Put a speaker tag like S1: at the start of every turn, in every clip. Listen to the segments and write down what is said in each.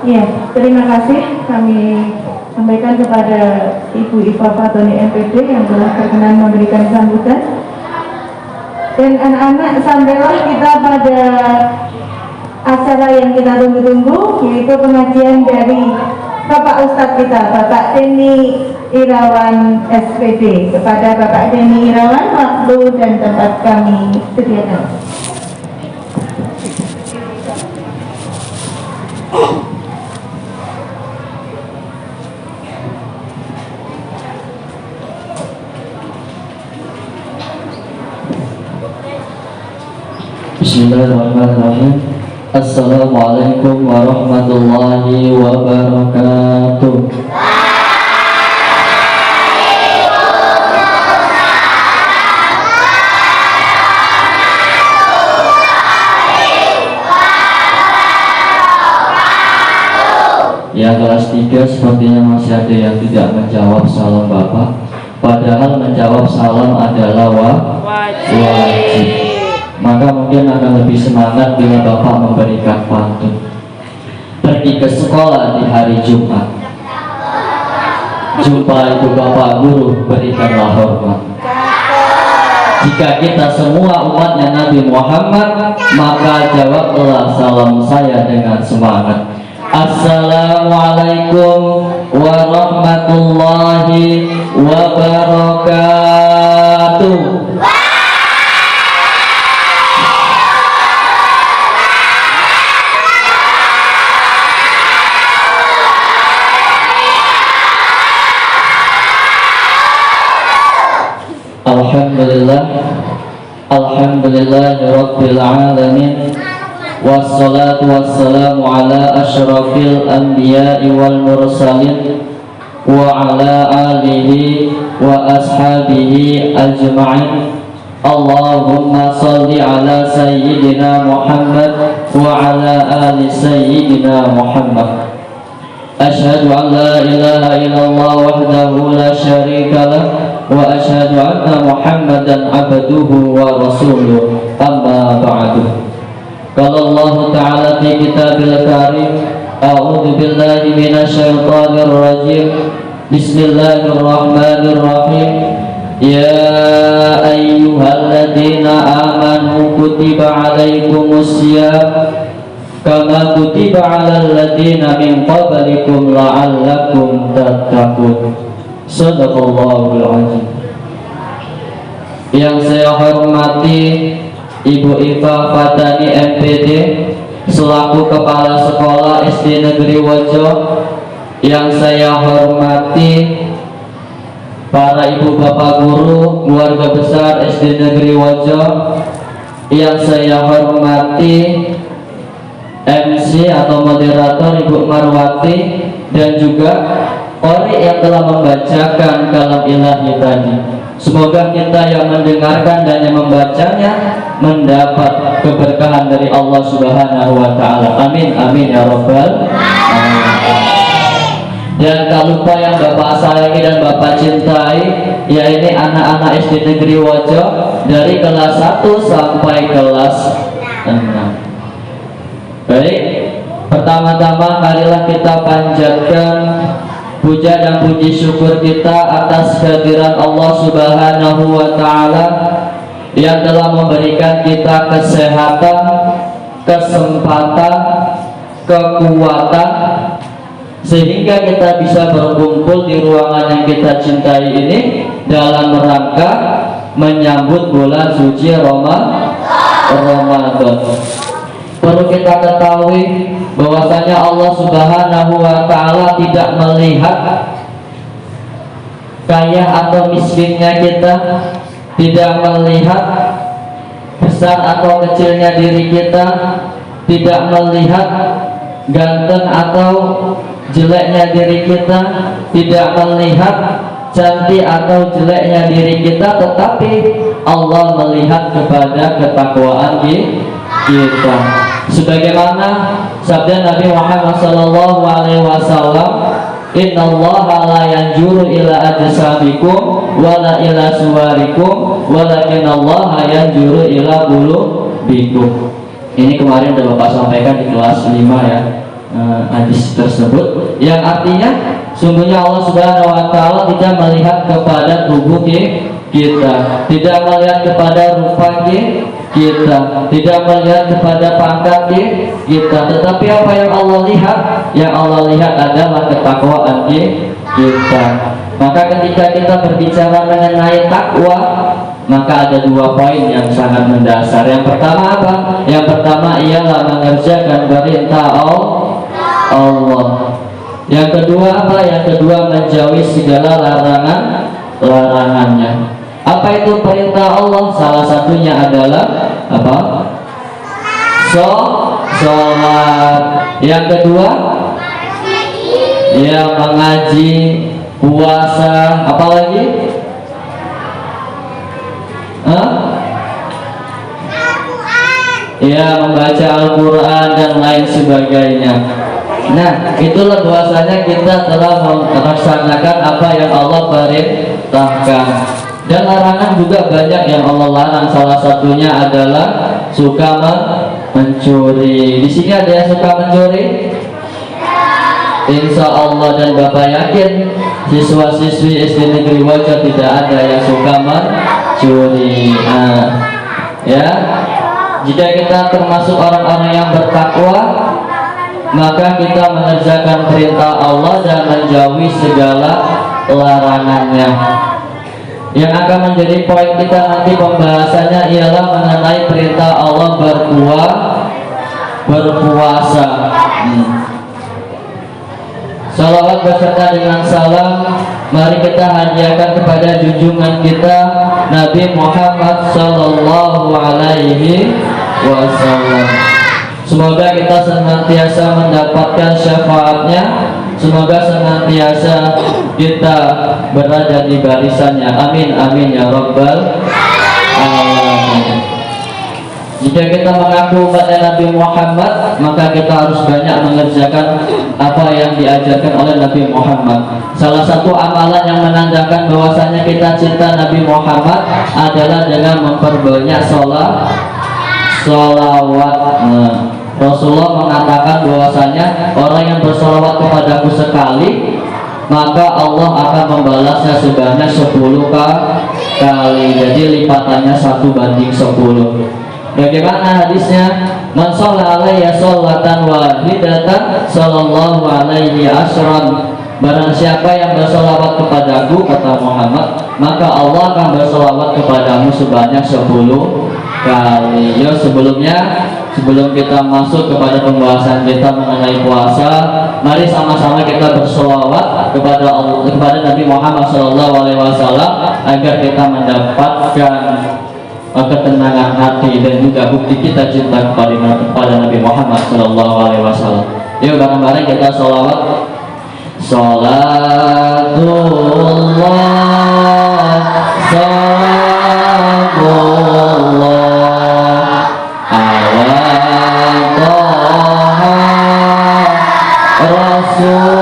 S1: Ya, terima kasih kami sampaikan kepada Ibu Iva Fatoni MPD yang telah berkenan memberikan sambutan. Dan anak-anak, sampailah kita pada acara yang kita tunggu-tunggu, yaitu pengajian dari Bapak Ustadz kita, Bapak Denny Irawan SPD. Kepada Bapak Denny Irawan, waktu dan tempat kami sediakan.
S2: Bismillahirrahmanirrahim. Assalamualaikum warahmatullahi wabarakatuh. Ya, kelas 3 sepertinya masih ada yang tidak menjawab salam Bapak. Padahal menjawab salam adalah wajib. Maka mungkin akan lebih semangat bila Bapak memberikan pantun. Pergi ke sekolah di hari Jumat, jumpa ibu bapak guru, berikanlah hormat. Jika kita semua umatnya Nabi Muhammad, maka jawablah salam saya dengan semangat. Assalamualaikum warahmatullahi wabarakatuh. Alhamdulillahirabbil alamin. Wassalatu wassalamu ala asyrafil anbiya'i wal mursalin wa ala alihi wa ashabihi ajma'in. Allahumma salli ala sayyidina Muhammad wa ala ali sayyidina Muhammad. Asyhadu an la ilaha illallah wahdahu la syarika lah wa asyhadu anna Muhammadan abduhu wa rasuluh. Amma ba'du. Qala Allah Ta'ala fi kitabil karim, a'udzu billahi minasyaitonir rajim. Bismillahirrahmanirrahim. Ya ayyuhalladzina amanu kutiba 'alaikumus syiyam kama kutiba 'alal ladzina min qablikum la'allakum tattaqun. Shadaqallahul azim. Yang saya hormati Ibu Iva Fatoni MPD selaku Kepala Sekolah SD Negeri Wojo. Yang saya hormati para ibu bapak guru, keluarga besar SD Negeri Wojo. Yang saya hormati MC atau moderator Ibu Marwati dan juga qari yang telah membacakan kalam ilahi tadi. Semoga kita yang mendengarkan dan yang membacanya mendapat keberkahan dari Allah Subhanahu wa Ta'ala. Amin, amin ya Rabbal alamin. Dan tak lupa yang Bapak sayangi dan Bapak cintai, yaitu anak-anak SD Negeri Wojo dari kelas 1 sampai kelas 6. Baik, pertama-tama marilah kita panjatkan puja dan puji syukur kita atas kehadiran Allah Subhanahu wa Ta'ala yang telah memberikan kita kesehatan, kesempatan, kekuatan sehingga kita bisa berkumpul di ruangan yang kita cintai ini dalam rangka menyambut bulan suci Ramadan. Perlu kita ketahui bahwasanya Allah Subhanahu wa Ta'ala tidak melihat kaya atau miskinnya kita, tidak melihat besar atau kecilnya diri kita, tidak melihat ganteng atau jeleknya diri kita, tidak melihat cantik atau jeleknya diri kita, tetapi Allah melihat kepada ketakwaan kita. Sebagaimana sabda Nabi Muhammad SAW, Innallaha la yanzuru ila ajsamikum wala ila suwarikum walakinallaha yanzuru ila qulubikum. Ini kemarin sudah Bapak sampaikan di kelas 5 ya. hadis tersebut, yang artinya sungguhnya Allah Subhanahu wa taala tidak melihat kepada tubuh kita, tidak melihat kepada rupa kita, tidak melihat kepada pangkat kita, tetapi apa yang Allah lihat? Yang Allah lihat adalah ketakwaan kita. Maka ketika kita berbicara mengenai takwa, maka ada dua poin yang sangat mendasar. Yang pertama apa? Yang pertama ialah mengerjakan perintah Allah. Yang kedua apa? Yang kedua menjauhi segala larangannya. Apa itu perintah Allah? Salah satunya adalah apa? Sholat. Yang kedua ya mengaji, puasa, apalagi? Ya membaca Al-Quran dan lain sebagainya. Nah, itulah bahwasanya kita telah melaksanakan apa yang Allah perintahkan. Dan larangan juga banyak yang Allah larang. Salah satunya adalah suka mencuri. Di sini ada yang suka mencuri? Insya Allah dan Bapak yakin siswa-siswi SD Negeri Wajo tidak ada yang suka mencuri. Ya, jika kita termasuk orang-orang yang bertakwa, maka kita mengerjakan perintah Allah dan menjauhi segala larangannya. Yang akan menjadi poin kita nanti pembahasannya ialah mengenai perintah Allah berpuasa. Salawat beserta dengan salam mari kita hadiahkan kepada junjungan kita Nabi Muhammad Sallallahu Alaihi Wasallam. Semoga kita senantiasa mendapatkan syafaatnya. Semoga senantiasa kita berada di barisannya. Amin amin ya rabbal alamin. Jika kita mengaku umat Nabi Muhammad, maka kita harus banyak mengerjakan apa yang diajarkan oleh Nabi Muhammad. Salah satu amalan yang menandakan bahwasanya kita cinta Nabi Muhammad adalah dengan memperbanyak sholawat. Rasulullah mengatakan bahwasanya orang yang bersolawat kepadaku sekali, maka Allah akan membalasnya sebanyak 10 kali. Jadi lipatannya 1:10. Bagaimana hadisnya? Man shalla alayya sholatan wahidatan sallallahu alaihi asyran. Barang siapa yang bersolawat kepadaku, kata Muhammad, maka Allah akan bersolawat kepadamu sebanyak 10 kali. Ya, sebelum kita masuk kepada pembahasan kita mengenai puasa, mari sama-sama kita bersolawat kepada Allah, kepada Nabi Muhammad SAW, agar kita mendapatkan ketenangan hati dan juga bukti kita cinta kepada Nabi Muhammad SAW. Yuk bareng-bareng kita sholawat. Sholatullah, sholatullah ala Toha Rasulillah.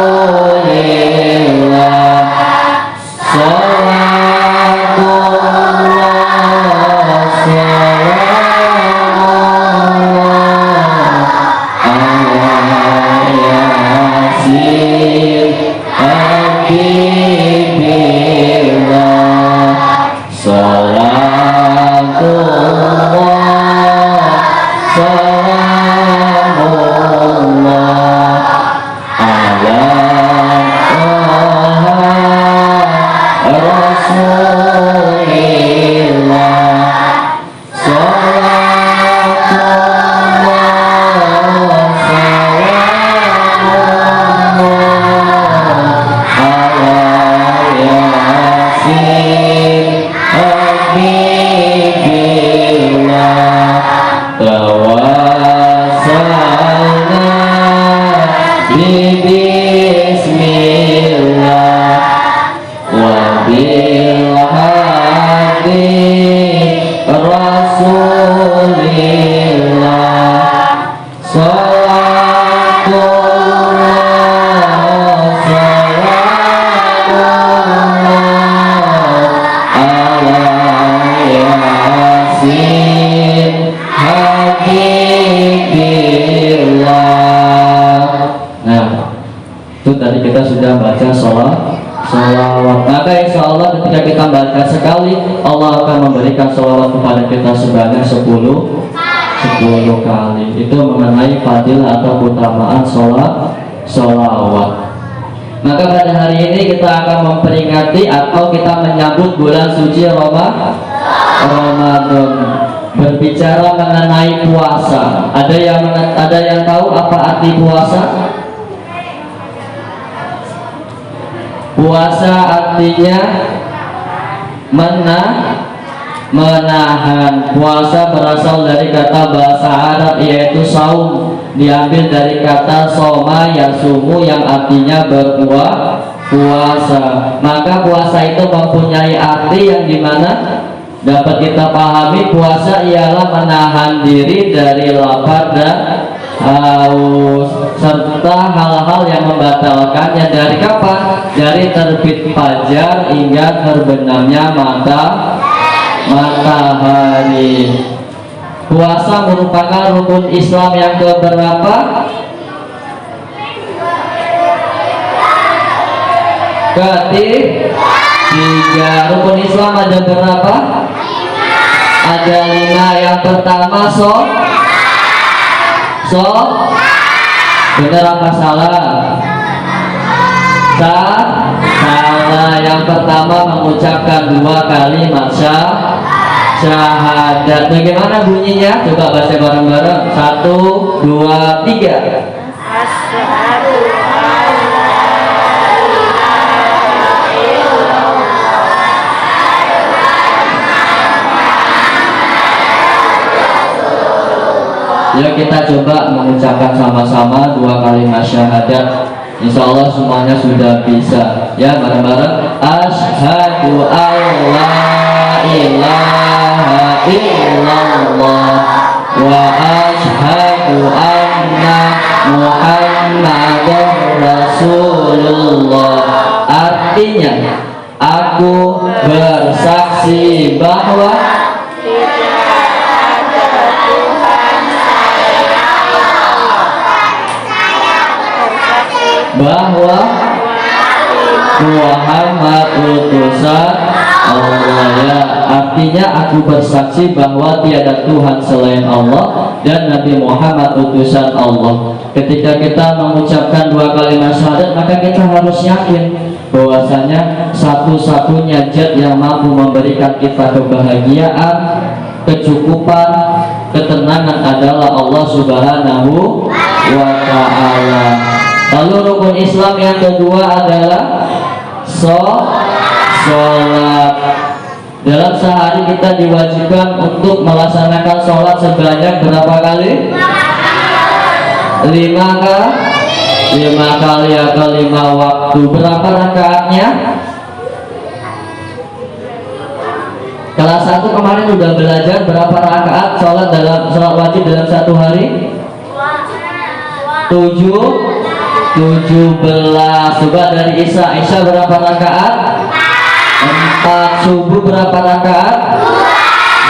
S2: tadi kita sudah baca sholawat. Maka insya Allah ketika kita baca sekali, Allah akan memberikan sholawat kepada kita sebanyak 10 kali. Itu mengenai fadilah atau keutamaan sholawat. Maka pada hari ini kita akan memperingati atau kita menyambut bulan suci Ramadan. Berbicara mengenai puasa. Ada yang tahu apa arti puasa? Puasa artinya menahan. Puasa berasal dari kata bahasa Arab yaitu saum, diambil dari kata soma yasumu yang artinya berpuasa. Maka puasa itu mempunyai arti yang dimana dapat kita pahami. Puasa ialah menahan diri dari lapar dan haus serta hal-hal yang membatalkannya. Dari kapan? Dari terbit fajar hingga terbenamnya matahari. Puasa merupakan rukun Islam yang keberapa? Ketiga. Rukun Islam ada berapa? Ada 5. Yang pertama benar apa salah? Salah. Yang pertama mengucapkan 2 kalimat syahadat. Bagaimana bunyinya? Coba baca bareng-bareng. 1, 2, 3.
S3: Asyhadu an
S2: Ya, kita coba mengucapkan sama-sama 2 kalimat syahadat. Insya Allah semuanya sudah bisa. Ya, bareng-bareng. Asyhadu an la ilaha illallah wa asyhadu anna Muhammadar Rasulullah. Artinya, aku bersaksi bahwa Muhammad utusan Allah. Ya, artinya aku bersaksi bahwa tiada Tuhan selain Allah dan Nabi Muhammad utusan Allah. Ketika kita mengucapkan 2 kalimat syahadat, maka kita harus yakin bahwasanya satu-satunya zat yang mampu memberikan kita kebahagiaan, kecukupan, ketenangan adalah Allah Subhanahu wa ta'ala. Lalu rukun Islam yang kedua adalah sholat. Dalam sehari kita diwajibkan untuk melaksanakan sholat sebanyak berapa kali? 5 kali atau 5 waktu. Berapa rakaatnya? Kelas 1 kemarin udah belajar berapa rakaat sholat wajib dalam satu hari? 17. Coba dari Isya berapa rakaat? 4. Subuh berapa rakaat?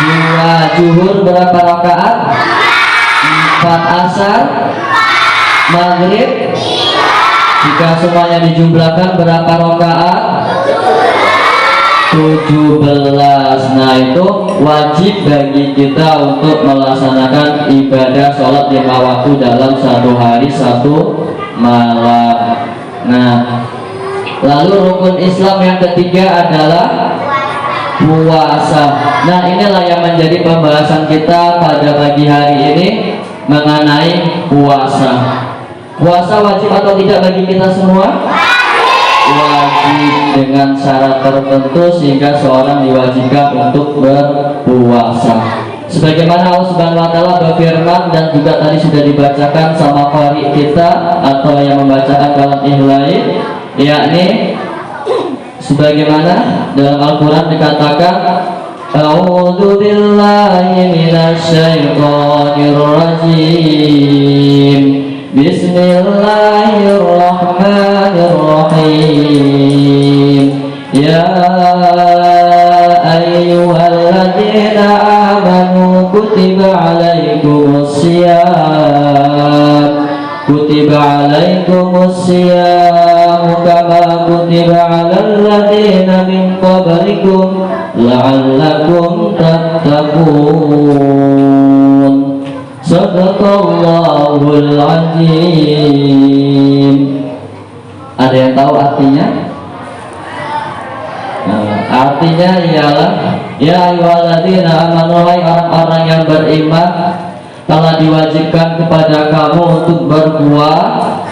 S2: 2. Zuhur berapa rakaat? 4. Asar? Maghrib? Jika semuanya dijumlahkan berapa rakaat? 17. Nah, itu wajib bagi kita untuk melaksanakan ibadah sholat 5 waktu dalam satu hari 1 malam. Nah, lalu rukun Islam yang ketiga adalah puasa. Nah, inilah yang menjadi pembahasan kita pada pagi hari ini mengenai puasa. Puasa wajib atau tidak bagi kita semua? Wajib, dengan syarat tertentu sehingga seorang diwajibkan untuk berpuasa. Sebagaimana Allah Subhanahu wa taala berfirman dan juga tadi sudah dibacakan sama qari kita atau yang membacakan dalam ihlai, yakni sebagaimana dalam Al-Qur'an dikatakan A'udzu billahi minasyaitonir rajim. Bismillahirrahmanirrahim. Ya ayyuhalladzina amanu kutiba alaikumus syiyam alaikumus siyamu kama kutiba 'alal ladzina min qablikum la'allakum tattaqun. Shadaqallahul azim. Ada yang tahu artinya? Artinya ialah ya ayyuhalladzina amanu, hai orang-orang yang beriman, telah diwajibkan kepada kamu untuk berpuasa.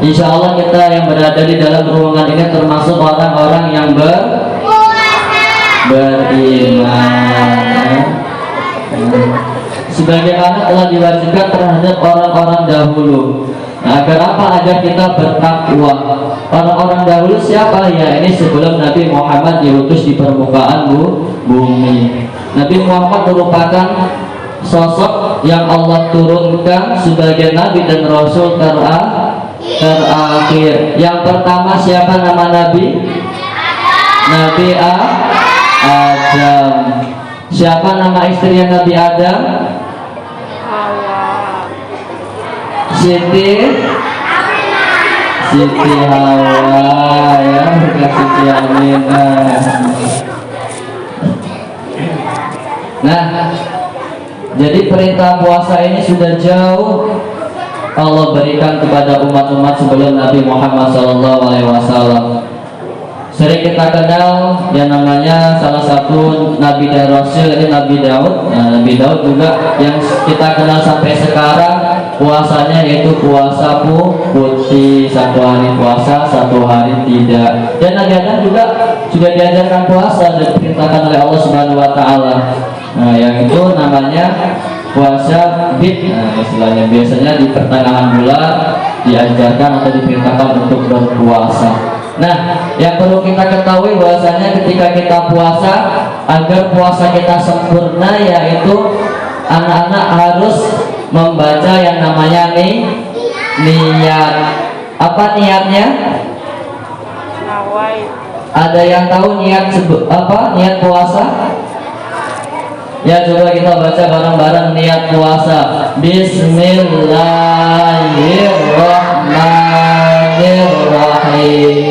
S2: Insya Allah kita yang berada di dalam ruangan ini termasuk orang-orang yang beriman. Sebagaimana telah diwajibkan terhadap orang-orang dahulu. Nah, agar apa? Agar kita bertakwa. Orang-orang dahulu siapa ya? Ini sebelum Nabi Muhammad diutus di permukaan bumi. Nabi Muhammad merupakan sosok yang Allah turunkan sebagai Nabi dan Rasul terakhir. Yang pertama siapa nama Nabi? Nabi Adam. Siapa nama istrinya Nabi Adam? Siti Hawa, ya, bukan Siti Aminah. Nah, jadi perintah puasa ini sudah jauh Allah berikan kepada umat-umat sebelum Nabi Muhammad SAW. Sering kita kenal yang namanya salah satu Nabi dan Rasul, ini Nabi Daud. Nah, Nabi Daud juga yang kita kenal sampai sekarang puasanya yaitu puasa putih, 1 hari puasa, 1 hari tidak. Dan Nabi Adam juga sudah diajarkan puasa dan diperintahkan oleh Allah Subhanahu Wa Taala. Nah, yang itu namanya puasa bid. Nah, istilahnya biasanya di pertengahan bulan diajarkan atau diperintahkan untuk berpuasa. Nah, yang perlu kita ketahui bahwasanya ketika kita puasa, agar puasa kita sempurna, yaitu anak-anak harus membaca yang namanya niat. Apa niatnya? Ada yang tahu niat apa? Niat puasa? Ya, coba kita baca bareng-bareng niat puasa. Bismillahirrahmanirrahim.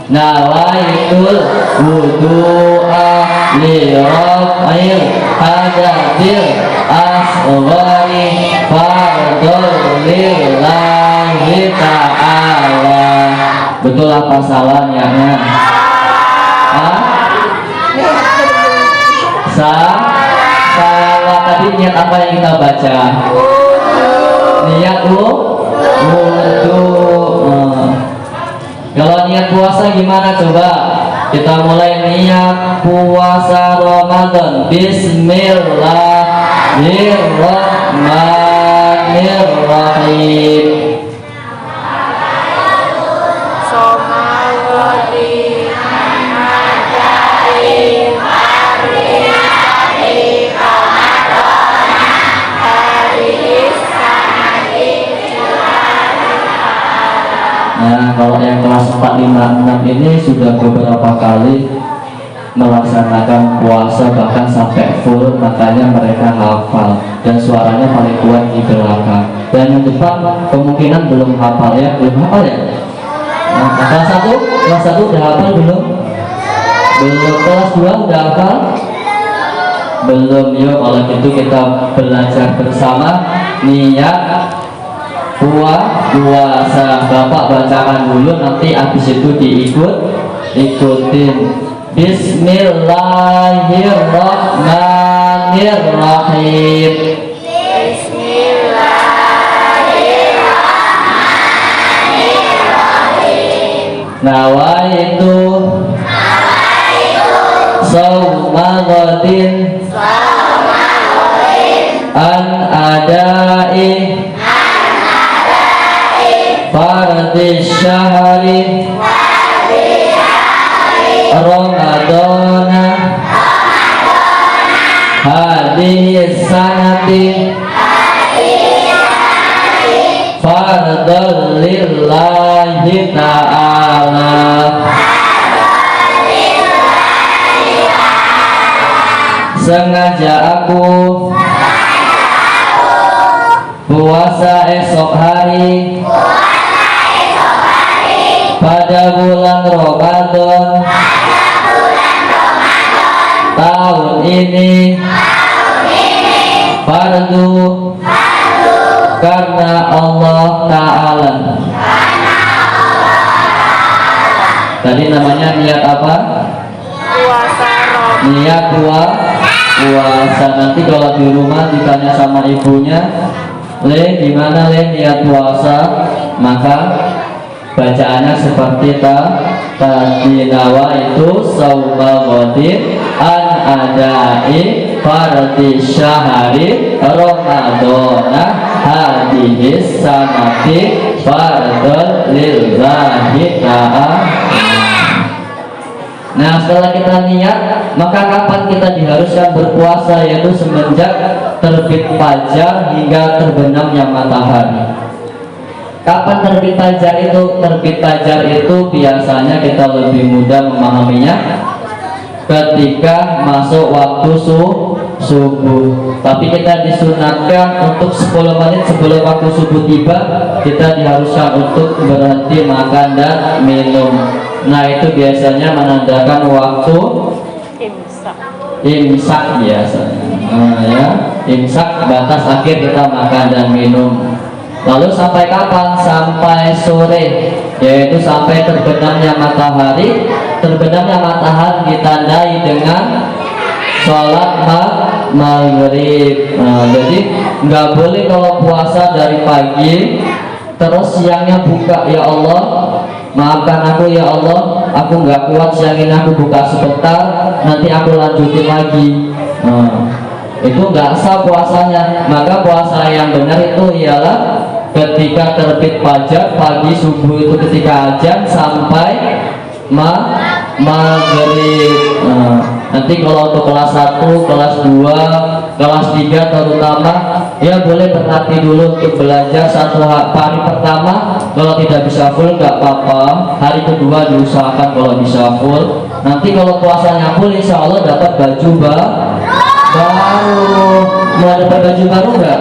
S2: Nawaitul wudu'a li raf'il hadatsil asghari fardhu lillahi ta'ala. Betul apa salah niatnya? Salah. Tadi niat apa yang kita baca? Niat wudu. Kalau niat puasa gimana coba? Kita mulai niat puasa Ramadan. Bismillahirrahmanirrahim. Nah, kalau yang kelas 4, 5, 6 ini sudah beberapa kali melaksanakan puasa bahkan sampai full, makanya mereka hafal dan suaranya paling kuat di belakang. Dan yang depan kemungkinan belum hafal ya, Nah, kelas 1 udah hafal belum? Belum. Kelas 2 udah hafal? Belum. Yuk kalau gitu kita belajar bersama niat puasa. Bapak bacakan dulu, nanti habis itu ikutin. Bismillahirrahmanirrahim. Nawaitu shauma ghadin an adai fardhi syahri Ramadana hadhihi sanati fardhan lillahi ta'ala. Sengaja aku puasa esok hari hari pada bulan Ramadan tahun ini fardu karena Allah Ta'ala. Tadi namanya niat apa?
S3: Puasa Ramadan.
S2: Niat puasa. Nanti kalau di rumah ditanya sama ibunya, Le, gimana Le niat puasa? Maka bacaannya seperti tadi, nawa itu sauma ghadin an adai fardhi syahri ramadana hadihis sanati fardhul lillahi ta'ala. Nah, setelah kita niat, maka kapan kita diharuskan berpuasa? Yaitu semenjak terbit fajar hingga terbenamnya matahari. Kapan terbit fajar itu? Terbit fajar itu biasanya kita lebih mudah memahaminya ketika masuk waktu subuh. Tapi kita disunatkan untuk 10 menit sebelum waktu subuh tiba, kita diharuskan untuk berhenti makan dan minum. Nah, itu biasanya menandakan waktu imsak biasanya. Nah, ya, imsak batas akhir kita makan dan minum. Lalu sampai kapan? Sampai sore, yaitu sampai terbenamnya matahari. Terbenamnya matahari ditandai dengan sholat maghrib. Nah, jadi nggak boleh kalau puasa dari pagi terus siangnya buka, ya Allah maafkan aku ya Allah, aku nggak kuat siang ini, aku buka sebentar, nanti aku lanjutin lagi. Nah, itu nggak sah puasanya. Maka puasa yang benar itu ialah ketika terbit fajar pagi subuh, itu ketika azan sampai maghrib. Nanti kalau untuk kelas 1, kelas 2, kelas 3 terutama, ya boleh berhati dulu untuk belajar satu hari pertama. Kalau tidak bisa full nggak apa-apa, hari kedua diusahakan kalau bisa full. Nanti kalau puasanya full, insya Allah dapat baju baru. Mau dapat baju baru nggak?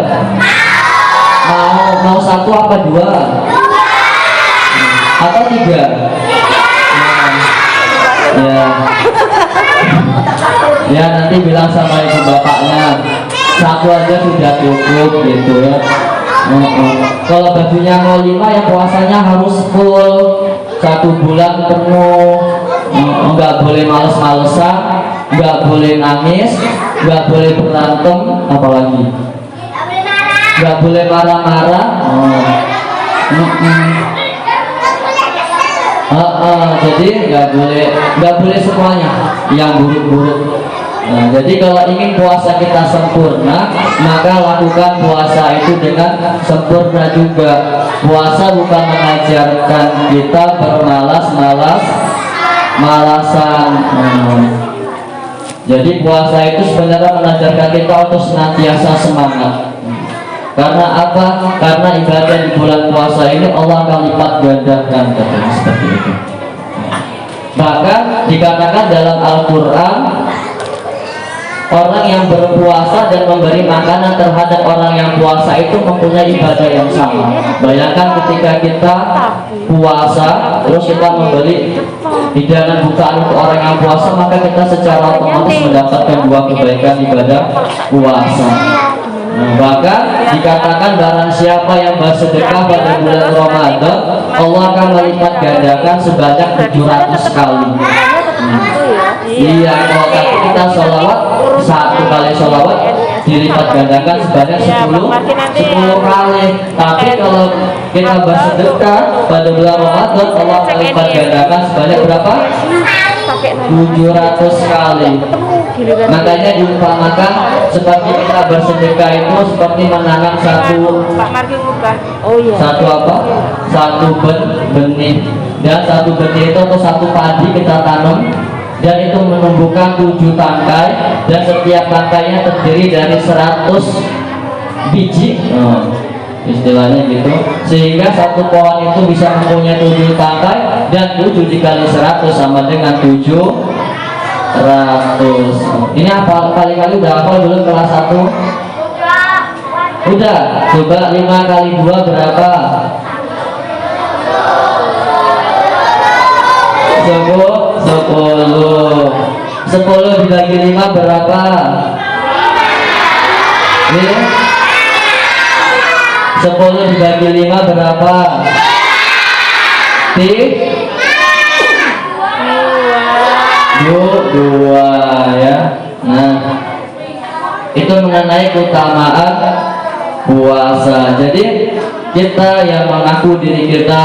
S2: Mau 1 apa 2? Atau 3? Ya nanti bilang sama ibu bapaknya 1 aja sudah cukup gitu ya. Kalau bajunya mau 5 ya puasanya harus full 1 bulan penuh. Nggak boleh males-malesan, nggak boleh nangis, nggak boleh berantem, apalagi nggak boleh marah-marah. Jadi nggak boleh semuanya yang buruk-buruk. Nah, jadi kalau ingin puasa kita sempurna, maka lakukan puasa itu dengan sempurna juga. Puasa bukan mengajarkan kita bermalas-malasan. Jadi puasa itu sebenarnya mengajarkan kita untuk senantiasa semangat. Karena apa? Karena ibadah di bulan puasa ini Allah akan lipat gandakan, katanya seperti itu. Bahkan dikatakan dalam Al-Quran, orang yang berpuasa dan memberi makanan terhadap orang yang puasa itu mempunyai ibadah yang sama. Bayangkan ketika kita puasa terus kita memberi hidangan bukaan untuk orang yang puasa, maka kita secara otomatis mendapatkan 2 kebaikan ibadah puasa. Nah, bahkan dikatakan barang siapa yang bersedekah pada bulan Ramadan, Allah akan melipat gandakan sebanyak 700 kali. Iya, kalau kita sholawat 1 kali sholawat dilipat gandakan sebanyak 10 kali. Tapi kalau kita bersedekah pada bulan Ramadan, Allah akan melipat gandakan sebanyak berapa? 700 kali. Makanya diumpamakan seperti kita bersedekah itu seperti menanam satu benih, dan satu benih itu atau satu padi kita tanam, dan itu menumbuhkan 7 tangkai, dan setiap tangkainya terdiri dari 100 biji. Istilahnya gitu, sehingga satu pohon itu bisa mempunyai 7 tangkai, dan 7 dikali 100 sama dengan 700. Ini apa kali-kali udah hafal belum kelas 1? Udah, coba 5 kali 2 berapa? 10 dibagi 5 berapa? 10 dibagi 5 berapa? 2 ya. Nah, itu mengenai keutamaan puasa. Jadi kita yang mengaku diri kita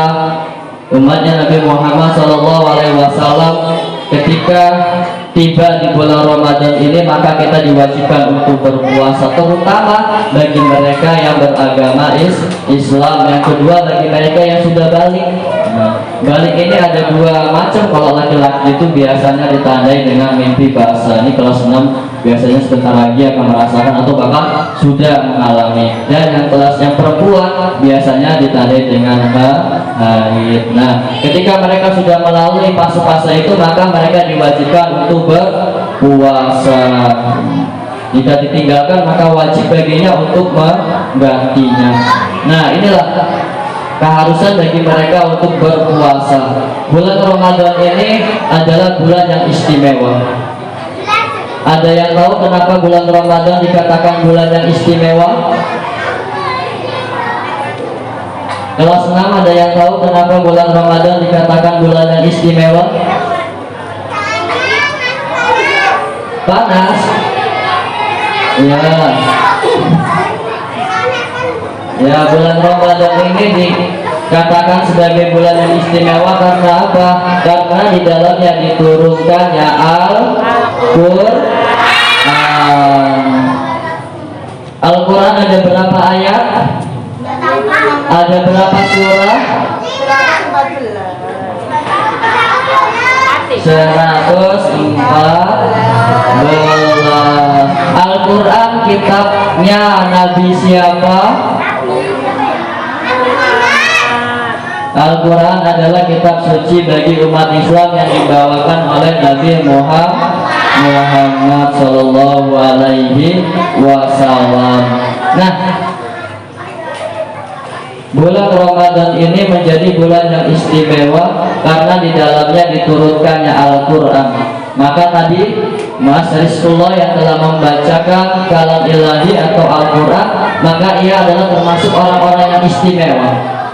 S2: umatnya Nabi Muhammad SAW, ketika tiba di bulan Ramadan ini maka kita diwajibkan untuk berpuasa, terutama bagi mereka yang beragama Islam. Yang kedua, bagi mereka yang sudah balik. Balik ini ada 2 macam. Kalau laki-laki itu biasanya ditandai dengan mimpi basah. Ini kelas 6 biasanya sebentar lagi akan merasakan atau bahkan sudah mengalami. Dan yang perempuan biasanya ditandai dengan haid. Nah, ketika mereka sudah melalui fase-fase itu maka mereka diwajibkan untuk berpuasa. Jika ditinggalkan maka wajib baginya untuk menggantinya. Nah, inilah keharusan bagi mereka untuk berpuasa. Bulan Ramadan ini adalah bulan yang istimewa. Ada yang tahu kenapa bulan Ramadan dikatakan bulan yang istimewa? Kelas 6 ada yang tahu kenapa bulan Ramadan dikatakan bulan yang istimewa? Panas? Ya. Ya, bulan Ramadan ini dikatakan sebagai bulan yang istimewa karena apa? Karena di dalamnya diturunkannya Al-Quran. Ada berapa ayat? Ada berapa surah? 114. Al-Quran kitabnya Nabi siapa? Al-Quran adalah kitab suci bagi umat Islam yang dibawakan oleh Nabi Muhammad Sallallahu Alaihi Wasallam. Nah, bulan Ramadan ini menjadi bulan yang istimewa karena di dalamnya diturunkannya Al-Quran. Maka tadi Mas Rizkullah yang telah membacakan kalam ilahi atau Al-Quran, maka ia adalah termasuk orang-orang yang istimewa.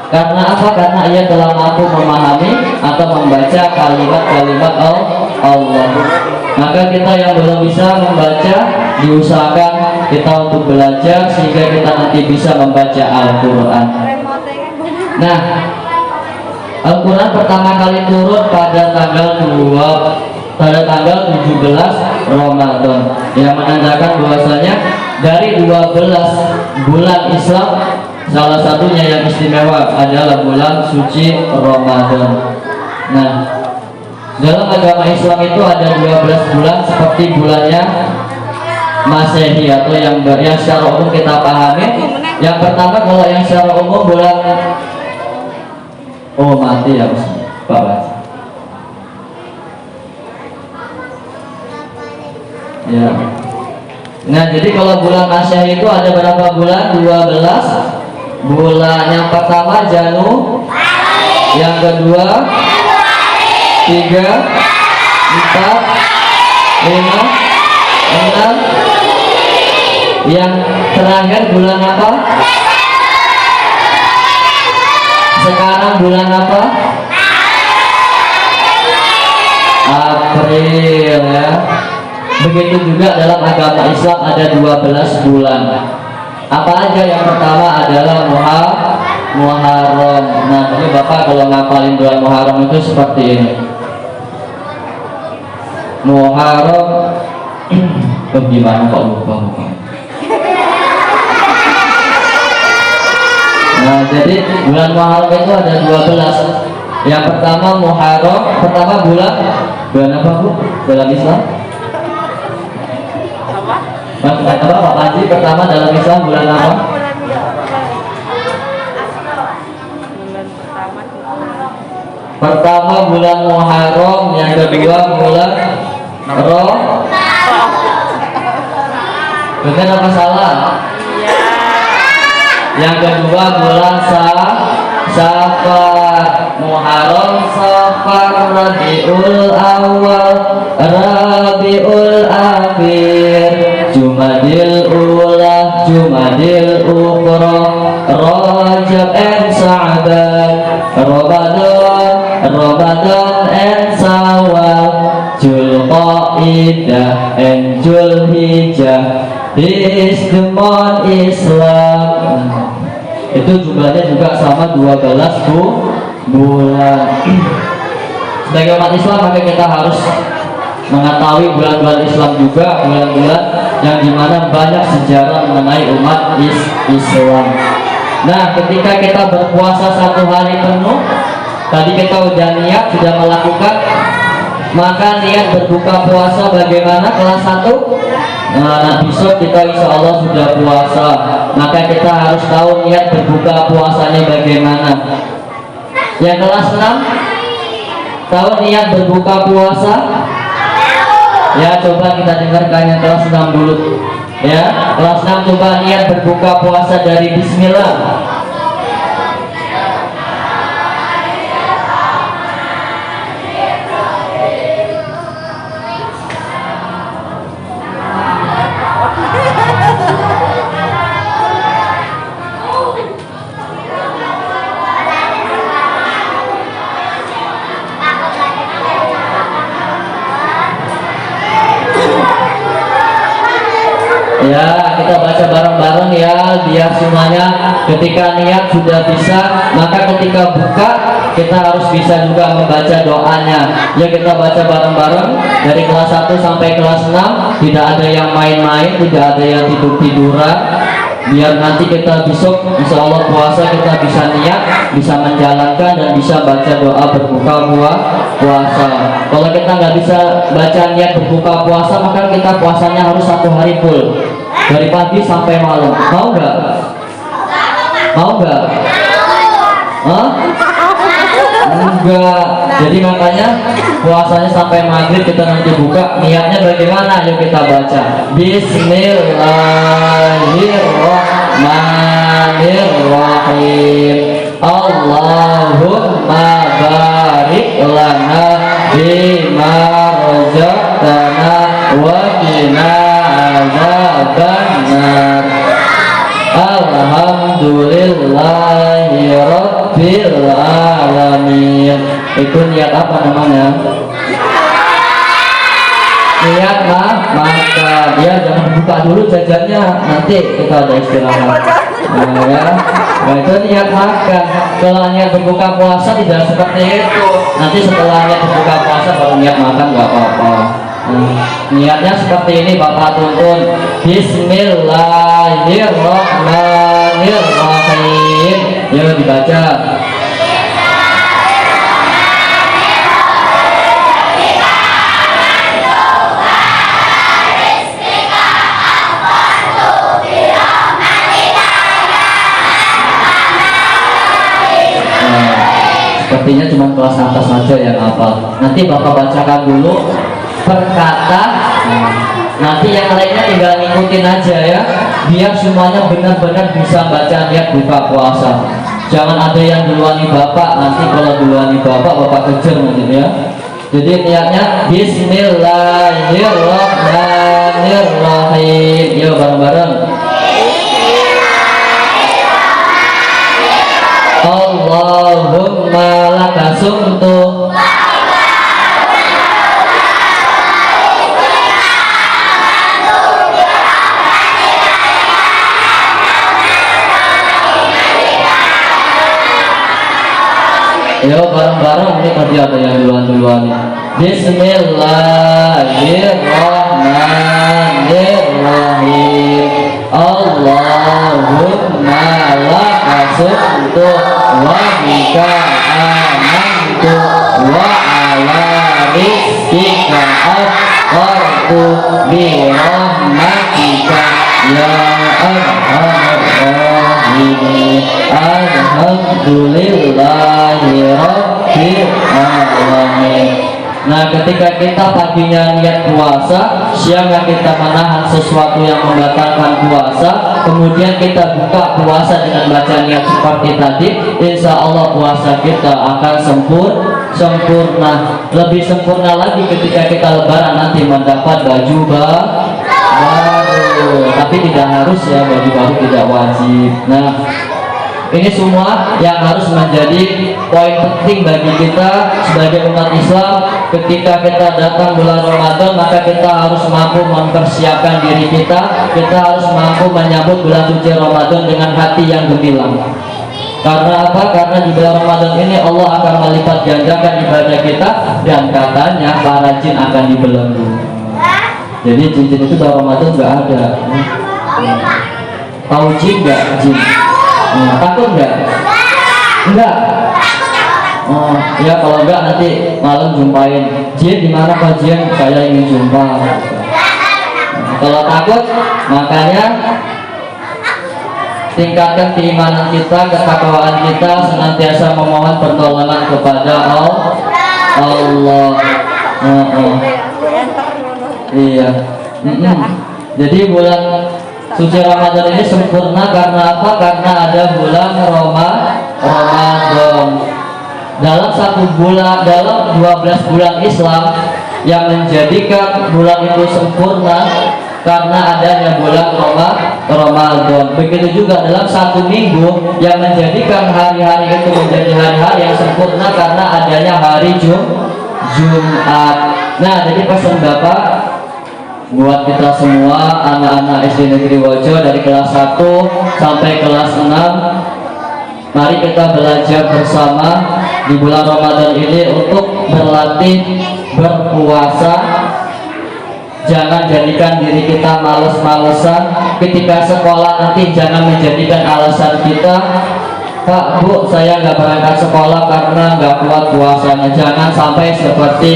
S2: Karena apa? Karena ia telah mampu memahami atau membaca kalimat-kalimat Allah. Maka kita yang belum bisa membaca, diusahakan kita untuk belajar sehingga kita nanti bisa membaca Al-Quran. Nah, Al-Quran pertama kali turun pada tanggal 17 Ramadan, yang menandakan bahwasanya dari 12 bulan Islam salah satunya yang istimewa adalah bulan suci Ramadan. Nah, dalam agama Islam itu ada 12 bulan seperti bulannya Masehi atau yang secara umum kita pahami. Yang pertama kalau yang secara umum bulan mati ya Pak. Ya. Nah, jadi kalau bulan Masehi itu ada berapa bulan? 12 bulan. Yang pertama Januari, yang kedua 3, 4, 5, 6, yang terakhir bulan apa? Sekarang bulan apa? April ya. Begitu juga dalam agama Islam ada 12 bulan. Apa aja? Yang pertama adalah Muharram. Nah, ini Bapak kalau ngapalin bulan Muharram itu seperti ini. Muharram gimana kok lupa? Nah, jadi bulan Muharram itu ada 12. Yang pertama Muharram, pertama bulan apa Bu? Dalam Islam? Apa Pak Haji? Pertama dalam Islam bulan apa? Pertama bulan Muharram, yang kedua bulan Benar apa salah? Yang kedua bulan Safar, Muharram, Safar, Rabiul Awal, Rabiul Akhir, Jumadil Ula, Jumadil Ukhra, Rajab and Sa'ban, Ramadan and Syawal, Zulqaidah and Zulhijjah. This the month Islam. Itu jumlahnya juga sama 12 bulan. Sebagai umat Islam maka kita harus mengetahui bulan-bulan Islam juga, bulan-bulan yang dimana banyak sejarah mengenai umat Islam. Nah, ketika kita berpuasa 1 hari penuh, tadi kita udah niat, sudah melakukan, maka niat berbuka puasa bagaimana kelas 1? Nah, besok kita insya Allah sudah puasa, maka kita harus tahu niat berbuka puasanya bagaimana. Yang kelas 6 tahu niat berbuka puasa? Ya, coba kita dengarkan yang kelas 6 dulu. Ya, kelas 6 coba niat berbuka puasa dari Bismillah. Ya, kita baca bareng-bareng ya, biar semuanya ketika niat sudah bisa, maka ketika buka kita harus bisa juga membaca doanya. Ya, kita baca bareng-bareng dari kelas 1 sampai kelas 6, tidak ada yang main-main, tidak ada yang tidur-tiduran. Biar nanti kita besok insya Allah puasa kita bisa niat, bisa menjalankan dan bisa baca doa berbuka puasa. Kalau kita nggak bisa baca niat berbuka puasa, maka kita puasanya harus 1 hari full, dari pagi sampai malam. Mau nggak? Mau nggak? Hah? Enggak. Jadi makanya puasanya sampai maghrib, kita nanti buka. Niatnya bagaimana? Yuk kita baca. Bismillahirrahmanirrahim. Allahumma barik lana bima razaqtana wa qina azabannar. Alhamdulillahi rabbil alamin. Itu niat apa namanya? Niat makan. Ya, jangan buka dulu jajannya, nanti kita ada istirahat. Nah, ya. Nah, itu niat makan. Kalau niat berbuka puasa tidak seperti itu. Nanti setelah niat berbuka puasa baru niat makan, nggak apa-apa. Niatnya seperti ini, Bapak tuntun. Bismillahirrahmanirrahim. Ya, dibaca. Sepertinya cuma kelas atas saja yang hafal. Nanti Bapak bacakan dulu per kata. Nanti yang lainnya tinggal ngikutin aja ya, biar semuanya benar-benar bisa baca niat buka puasa. Jangan ada yang duluan Bapak, nanti kalau duluan Bapak kejar nanti ya. Jadi niatnya Bismillahirrahmanirrahim. Yuk bareng-bareng. Allahumma laka sumtu. Yo bareng-bareng, ini tadi ada yang duluan-duluan. Bismillahirrahmanirrahim. Allahumma laka sumtu wa bika amantu wa ala rizqika afqartu bi rahmatika ya arhamar rahimin. Alhamdulillahi rabbil alamin. Nah, ketika kita paginya niat puasa, siangnya kita menahan sesuatu yang membatalkan puasa, kemudian kita buka puasa dengan baca niat seperti tadi, insya Allah puasa kita akan sempurna. Lebih sempurna lagi ketika kita lebaran nanti mendapat baju baru. Tapi tidak harus ya, baju baru tidak wajib. Nah, ini semua yang harus menjadi poin penting bagi kita sebagai umat Islam. Ketika kita datang bulan Ramadan, maka kita harus mampu mempersiapkan diri kita. Kita harus mampu menyambut bulan suci Ramadan dengan hati yang gemilang. Karena apa? Karena di bulan Ramadan ini Allah akan melipat gandakan ibadah kita, dan katanya para jin akan dibelenggu. Jadi jin-jin itu bulan Ramadan nggak ada. Tahu jin nggak? Jin. Takut nggak? Enggak. Oh ya, kalau enggak nanti malam jumpain jin. Di mana Pak Jin? Saya ingin jumpa. Kalau takut, makanya tingkatkan keimanan kita, ketakwaan kita, senantiasa memohon pertolongan kepada Allah. Iya. Jadi bulan suci Ramadan ini sempurna karena apa? Karena ada bulan Ramadan. Dalam satu bulan, dalam 12 bulan Islam yang menjadikan bulan itu sempurna karena adanya bulan Ramadan. Begitu juga dalam satu minggu yang menjadikan hari-hari itu menjadi hari-hari yang sempurna karena adanya hari Jumat. Nah, jadi pesan Bapak buat kita semua anak-anak SD Negeri Wojo dari kelas 1 sampai kelas 6, mari kita belajar bersama di bulan Ramadan ini untuk berlatih berpuasa. Jangan jadikan diri kita males-malesan. Ketika sekolah nanti jangan menjadikan alasan kita, Pak, Bu, saya nggak berangkat sekolah karena nggak kuat puasanya. Jangan sampai seperti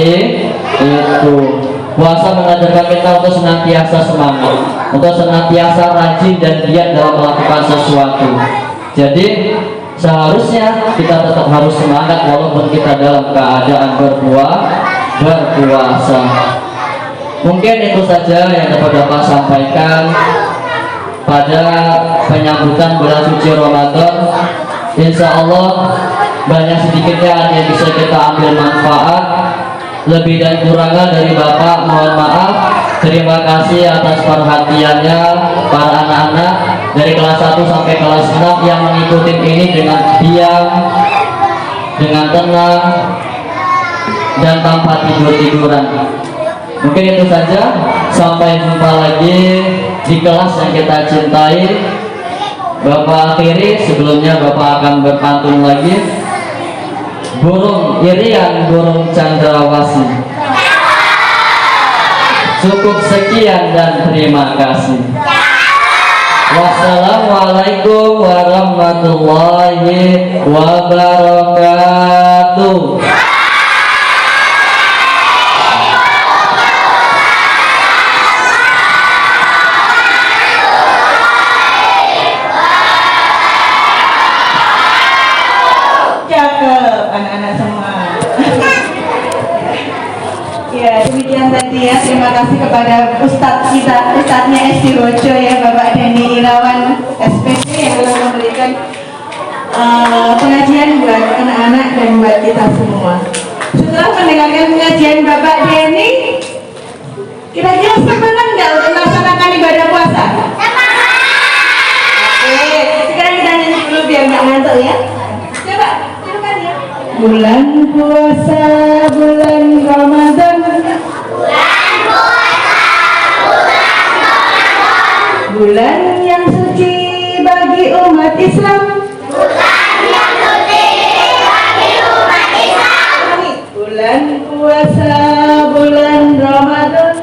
S2: itu. Puasa mengajarkan kita untuk senantiasa semangat, untuk senantiasa rajin dan giat dalam melakukan sesuatu. Jadi seharusnya kita tetap harus semangat walaupun kita dalam keadaan berpuasa. Mungkin itu saja yang dapat Bapak sampaikan pada penyambutan bulan suci Ramadan. Insya Allah banyak sedikitnya yang bisa kita ambil manfaat. Lebih dan kurangnya dari Bapak mohon maaf. Terima kasih atas perhatiannya para anak-anak dari kelas 1 sampai kelas 6 yang mengikuti ini dengan diam, dengan tenang, dan tanpa tidur-tiduran. Mungkin itu saja. Sampai jumpa lagi di kelas yang kita cintai. Bapak akhiri, sebelumnya Bapak akan berpantun lagi. Burung irian, burung cendrawasih. Cukup sekian dan terima kasih. Wassalamualaikum warahmatullahi wabarakatuh.
S1: Anak-anak semua. Ya, demikian tadi ya. Terima kasih kepada Ustadz kita, Ustadznya SD Wojo ya, Bapak Denny Irawan SPD yang telah memberikan pengajian buat anak-anak dan buat kita semua. Setelah mendengarkan pengajian Bapak Denny, kira-kira semangat nggak untuk melaksanakan ibadah puasa? Oke, sekarang kita nyanyi dulu biar nggak ngantuk ya. Coba. Bulan puasa, bulan Ramadan. Bulan yang suci bagi umat Islam. Bulan puasa, bulan Ramadan.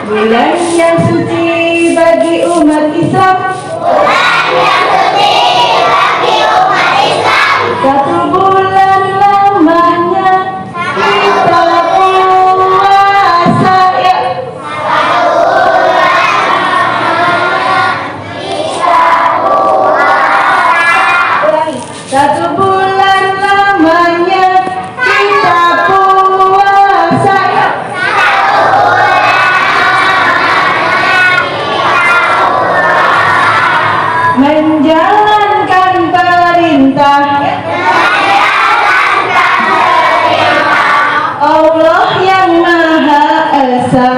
S1: Bulan yang suci bagi umat Islam. Satu bulan lamanya kita puasa ya. menjalankan perintah Allah yang Maha Esa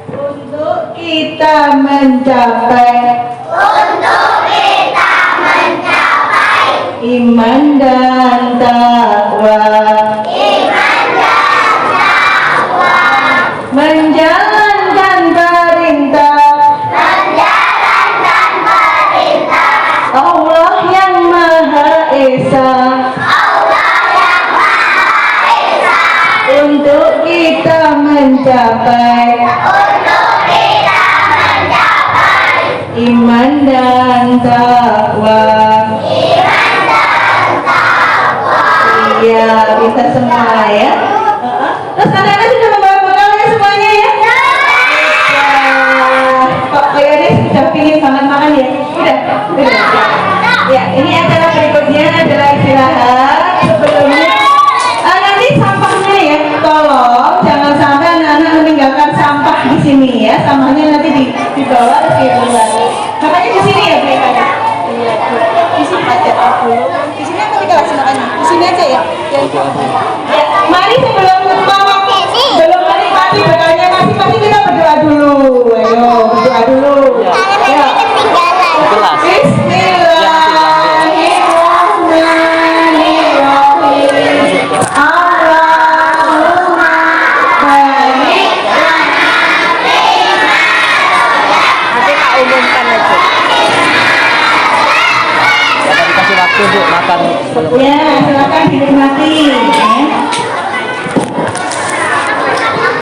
S1: untuk kita mencapai iman dan takwa, menjalankan perintah Allah yang Maha Esa untuk kita mencapai iman dan takwa. Iya, bisa semua ya. Terus anak-anak sudah membawa bekalnya semuanya ya? Kok kayaknya sudah pingin banget makan ya? Udah. Ya, ini acara berikutnya adalah istirahat. Sebelumnya, nanti sampahnya ya, tolong jangan sampai anak-anak meninggalkan sampah di sini ya. Sampahnya nanti dibawa ke luar. Makanya di sini ya, Bu. Iya, di sini aja aku. Di sini apa kelas makannya? Di sini aja ya. Ya, mari sebelum menikmati bekalnya masing-masing kita berdoa dulu. Ayo, berdoa dulu. Ya. Bismillahirrahmanirrahim. Allahumma barik
S3: Nanti tak umumkan aja.
S2: Dikasih waktu untuk makan sebelum
S1: ya, silakan dinikmati. Ya.